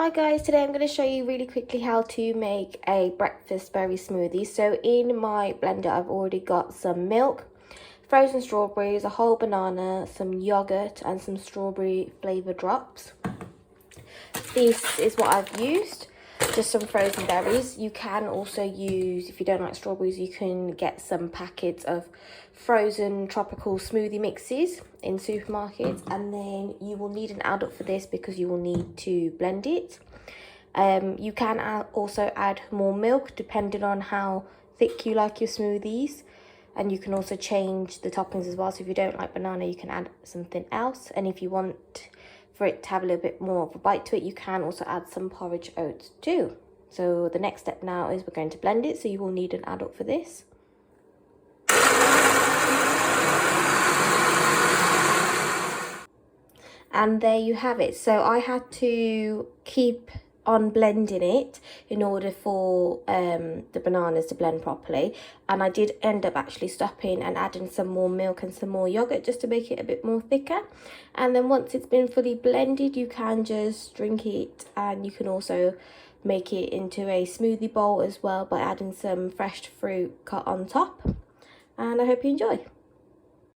Hi guys, today I'm going to show you really quickly how to make a breakfast berry smoothie. So in my blender I've already got some milk, frozen strawberries, a whole banana, some yogurt and some strawberry flavour drops. This is what I've used, just some frozen berries. You can also use, if you don't like strawberries, you can get some packets of frozen tropical smoothie mixes in supermarkets, and then you will need an adult for this because you will need to blend it. You can also add more milk depending on how thick you like your smoothies, and you can also change the toppings as well. So if you don't like banana, you can add something else, and if you want for it to have a little bit more of a bite to it, you can also add some porridge oats too. So the next step now is we're going to blend it, so you will need an adult for this. And there you have it. So I had to keep on blending it in order for the bananas to blend properly, and I did end up actually stopping and adding some more milk and some more yogurt just to make it a bit more thicker. And then once it's been fully blended, you can just drink it, and you can also make it into a smoothie bowl as well by adding some fresh fruit cut on top. And I hope you enjoy.